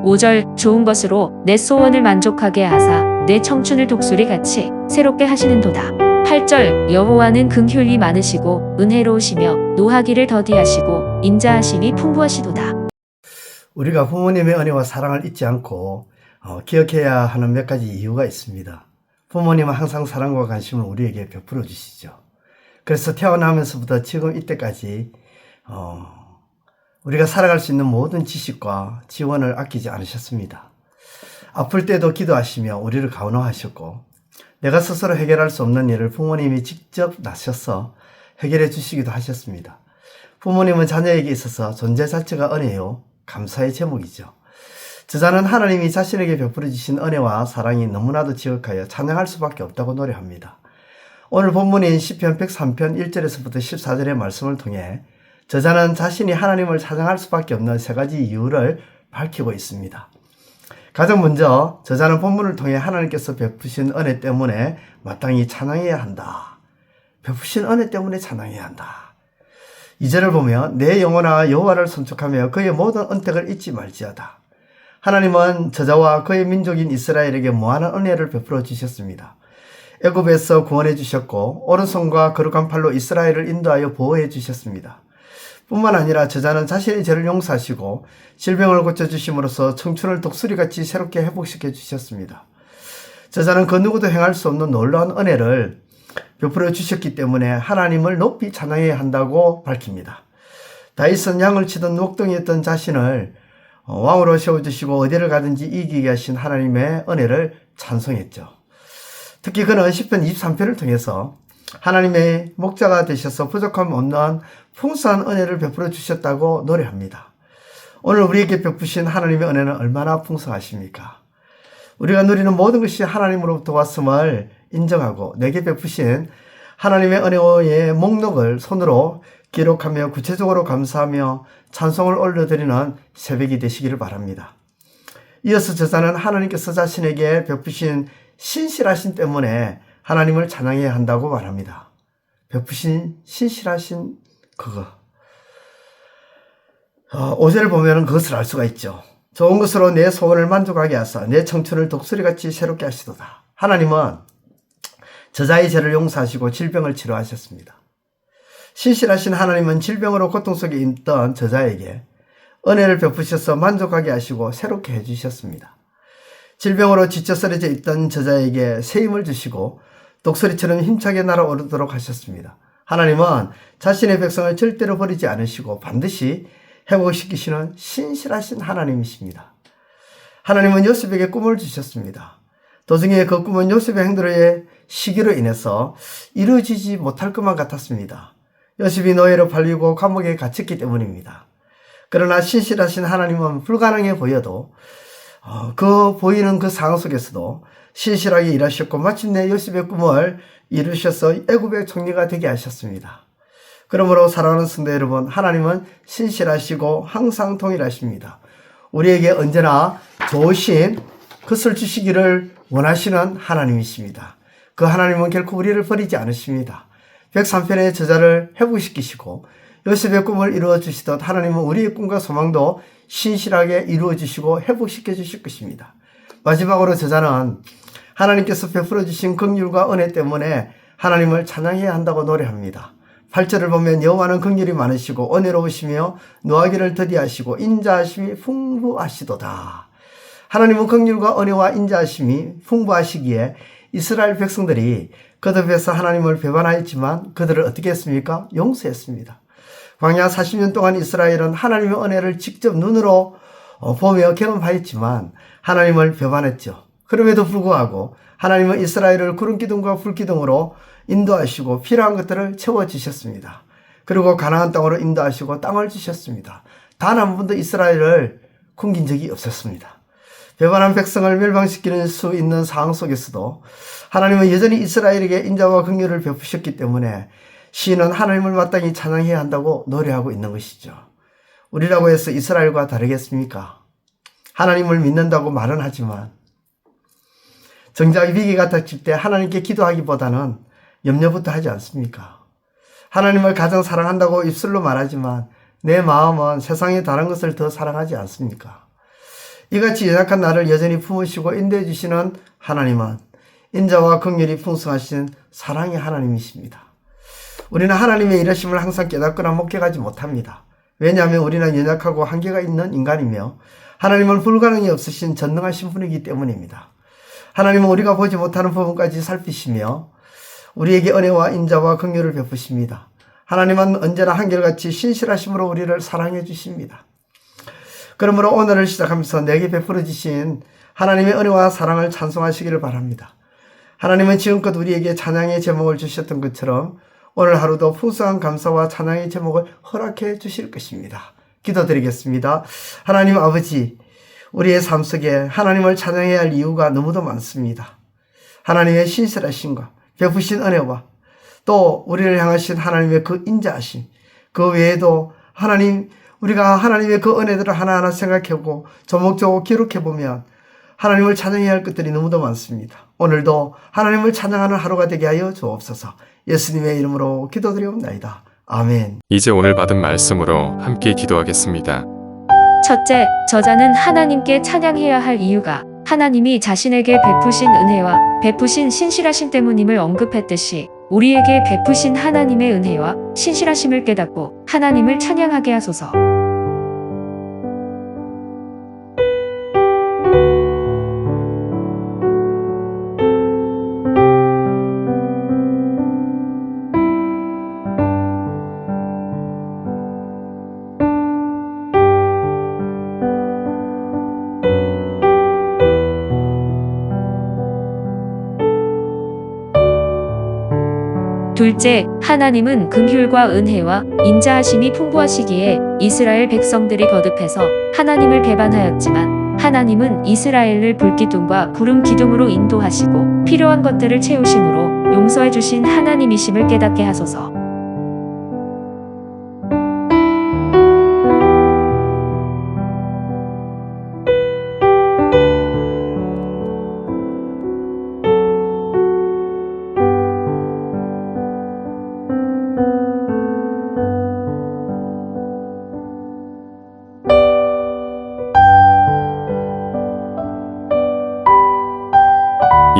5절 좋은 것으로 내 소원을 만족하게 하사 내 청춘을 독수리같이 새롭게 하시는도다. 8절 여호와는 긍휼이 많으시고 은혜로우시며 노하기를 더디하시고 인자하심이 풍부하시도다. 우리가 부모님의 은혜와 사랑을 잊지 않고 기억해야 하는 몇 가지 이유가 있습니다. 부모님은 항상 사랑과 관심을 우리에게 베풀어 주시죠. 그래서 태어나면서부터 지금 이때까지 우리가 살아갈 수 있는 모든 지식과 지원을 아끼지 않으셨습니다. 아플 때도 기도하시며 우리를 감화하셨고 내가 스스로 해결할 수 없는 일을 부모님이 직접 나서서 해결해 주시기도 하셨습니다. 부모님은 자녀에게 있어서 존재 자체가 은혜요 감사의 제목이죠. 저자는 하나님이 자신에게 베풀어 주신 은혜와 사랑이 너무나도 지극하여 찬양할 수밖에 없다고 노래합니다. 오늘 본문인 시편 103편 1절에서부터 14절의 말씀을 통해 저자는 자신이 하나님을 찬양할 수밖에 없는 세 가지 이유를 밝히고 있습니다. 가장 먼저 저자는 본문을 통해 하나님께서 베푸신 은혜 때문에 마땅히 찬양해야 한다. 베푸신 은혜 때문에 찬양해야 한다. 2절을 보면 내 영혼아 여호와를 선축하며 그의 모든 은택을 잊지 말지어다. 하나님은 저자와 그의 민족인 이스라엘에게 무한한 은혜를 베풀어 주셨습니다. 애굽에서 구원해 주셨고 오른손과 거룩한 팔로 이스라엘을 인도하여 보호해 주셨습니다. 뿐만 아니라 저자는 자신의 죄를 용서하시고 질병을 고쳐주심으로써 청춘을 독수리같이 새롭게 회복시켜 주셨습니다. 저자는 그 누구도 행할 수 없는 놀라운 은혜를 베풀어 주셨기 때문에 하나님을 높이 찬양해야 한다고 밝힙니다. 다윗은 양을 치던 녹동이었던 자신을 왕으로 세워주시고 어디를 가든지 이기게 하신 하나님의 은혜를 찬송했죠. 특히 그는 시편 23편을 통해서 하나님의 목자가 되셔서 부족함 없는 풍성한 은혜를 베풀어 주셨다고 노래합니다. 오늘 우리에게 베푸신 하나님의 은혜는 얼마나 풍성하십니까? 우리가 누리는 모든 것이 하나님으로부터 왔음을 인정하고 내게 베푸신 하나님의 은혜의 목록을 손으로 기록하며 구체적으로 감사하며 찬송을 올려드리는 새벽이 되시기를 바랍니다. 이어서 저자는 하나님께서 자신에게 베푸신 신실하신 때문에 하나님을 찬양해야 한다고 말합니다. 베푸신 신실하신 그거. 5절을 보면 그것을 알 수가 있죠. 좋은 것으로 내 소원을 만족하게 하사 내 청춘을 독수리같이 새롭게 하시도다. 하나님은 저자의 죄를 용서하시고 질병을 치료하셨습니다. 신실하신 하나님은 질병으로 고통 속에 있던 저자에게 은혜를 베푸셔서 만족하게 하시고 새롭게 해주셨습니다. 질병으로 지쳐 쓰러져 있던 저자에게 새 힘을 주시고 독수리처럼 힘차게 날아오르도록 하셨습니다. 하나님은 자신의 백성을 절대로 버리지 않으시고 반드시 회복시키시는 신실하신 하나님이십니다. 하나님은 요셉에게 꿈을 주셨습니다. 도중에 그 꿈은 요셉의 행동의 시기로 인해서 이루어지지 못할 것만 같았습니다. 요셉이 노예로 팔리고 감옥에 갇혔기 때문입니다. 그러나 신실하신 하나님은 불가능해 보여도 그 보이는 그 상황 속에서도 신실하게 일하셨고 마침내 요셉의 꿈을 이루셔서 애굽의 총리가 되게 하셨습니다. 그러므로 사랑하는 성도 여러분, 하나님은 신실하시고 항상 동일하십니다. 우리에게 언제나 좋으신 것을 주시기를 원하시는 하나님이십니다. 그 하나님은 결코 우리를 버리지 않으십니다. 103편의 저자를 회복시키시고 요셉의 꿈을 이루어 주시듯 하나님은 우리의 꿈과 소망도 신실하게 이루어 주시고 회복시켜 주실 것입니다. 마지막으로 저자는 하나님께서 베풀어 주신 긍휼과 은혜 때문에 하나님을 찬양해야 한다고 노래합니다. 8절을 보면 여호와는 긍휼이 많으시고 은혜로우시며 노하기를 더디하시고 인자하심이 풍부하시도다. 하나님은 긍휼과 은혜와 인자하심이 풍부하시기에 이스라엘 백성들이 거듭해서 하나님을 배반하였지만 그들을 어떻게 했습니까? 용서했습니다. 광야 40년 동안 이스라엘은 하나님의 은혜를 직접 눈으로 보며 경험하였지만 하나님을 배반했죠. 그럼에도 불구하고 하나님은 이스라엘을 구름기둥과 불기둥으로 인도하시고 필요한 것들을 채워주셨습니다. 그리고 가나안 땅으로 인도하시고 땅을 주셨습니다. 단 한 번도 이스라엘을 굶긴 적이 없었습니다. 배반한 백성을 멸망시킬 수 있는 상황 속에서도 하나님은 여전히 이스라엘에게 인자와 긍휼을 베푸셨기 때문에 시인은 하나님을 마땅히 찬양해야 한다고 노래하고 있는 것이죠. 우리라고 해서 이스라엘과 다르겠습니까? 하나님을 믿는다고 말은 하지만 정작 위기가 닥칠 때 하나님께 기도하기보다는 염려부터 하지 않습니까? 하나님을 가장 사랑한다고 입술로 말하지만 내 마음은 세상의 다른 것을 더 사랑하지 않습니까? 이같이 연약한 나를 여전히 품으시고 인도해 주시는 하나님은 인자와 긍휼이 풍성하신 사랑의 하나님이십니다. 우리는 하나님의 이러심을 항상 깨닫거나 목격하지 못합니다. 왜냐하면 우리는 연약하고 한계가 있는 인간이며 하나님은 불가능이 없으신 전능하신 분이기 때문입니다. 하나님은 우리가 보지 못하는 부분까지 살피시며 우리에게 은혜와 인자와 긍휼을 베푸십니다. 하나님은 언제나 한결같이 신실하심으로 우리를 사랑해 주십니다. 그러므로 오늘을 시작하면서 내게 베풀어 주신 하나님의 은혜와 사랑을 찬송하시기를 바랍니다. 하나님은 지금껏 우리에게 찬양의 제목을 주셨던 것처럼 오늘 하루도 풍성한 감사와 찬양의 제목을 허락해 주실 것입니다. 기도드리겠습니다. 하나님 아버지, 우리의 삶 속에 하나님을 찬양해야 할 이유가 너무도 많습니다. 하나님의 신실하심과 베푸신 은혜와 또 우리를 향하신 하나님의 그 인자하심, 그 외에도 우리가 하나님의 그 은혜들을 하나하나 생각해보고 조목조목 기록해보면 하나님을 찬양해야 할 것들이 너무도 많습니다. 오늘도 하나님을 찬양하는 하루가 되게 하여 주옵소서. 예수님의 이름으로 기도드리옵나이다. 아멘. 이제 오늘 받은 말씀으로 함께 기도하겠습니다. 첫째, 저자는 하나님께 찬양해야 할 이유가 하나님이 자신에게 베푸신 은혜와 베푸신 신실하심 때문임을 언급했듯이 우리에게 베푸신 하나님의 은혜와 신실하심을 깨닫고 하나님을 찬양하게 하소서. 둘째, 하나님은 긍휼과 은혜와 인자하심이 풍부하시기에 이스라엘 백성들이 거듭해서 하나님을 배반하였지만 하나님은 이스라엘을 불기둥과 구름 기둥으로 인도하시고 필요한 것들을 채우심으로 용서해 주신 하나님이심을 깨닫게 하소서.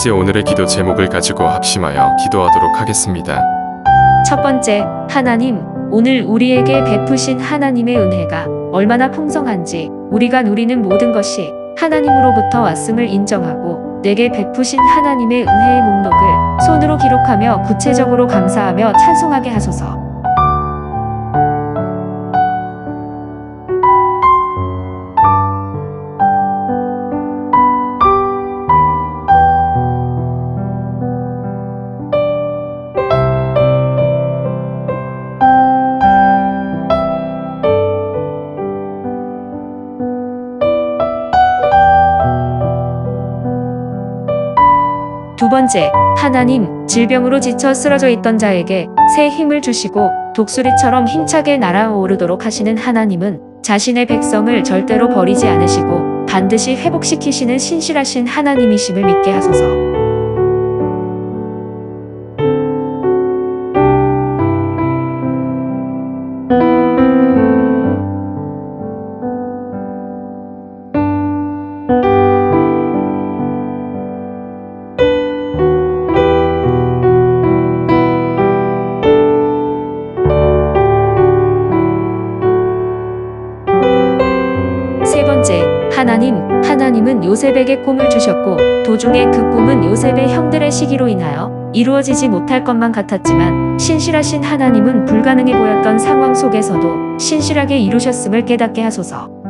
이제 오늘의 기도 제목을 가지고 합심하여 기도하도록 하겠습니다. 첫 번째, 하나님, 오늘 우리에게 베푸신 하나님의 은혜가 얼마나 풍성한지 우리가 누리는 모든 것이 하나님으로부터 왔음을 인정하고 내게 베푸신 하나님의 은혜의 목록을 손으로 기록하며 구체적으로 감사하며 찬송하게 하소서. 두 번째, 하나님, 질병으로 지쳐 쓰러져 있던 자에게 새 힘을 주시고 독수리처럼 힘차게 날아오르도록 하시는 하나님은 자신의 백성을 절대로 버리지 않으시고 반드시 회복시키시는 신실하신 하나님이심을 믿게 하소서. 세 번째, 하나님은 요셉에게 꿈을 주셨고 도중에 그 꿈은 요셉의 형들의 시기로 인하여 이루어지지 못할 것만 같았지만 신실하신 하나님은 불가능해 보였던 상황 속에서도 신실하게 이루셨음을 깨닫게 하소서.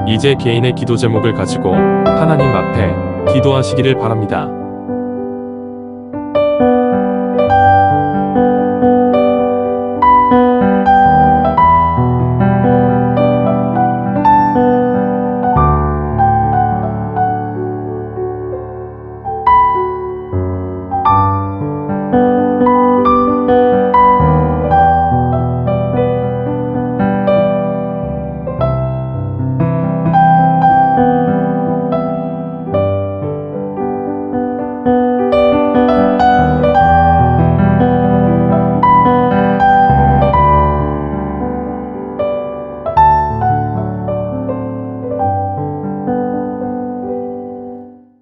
이제 개인의 기도 제목을 가지고 하나님 앞에 기도하시기를 바랍니다.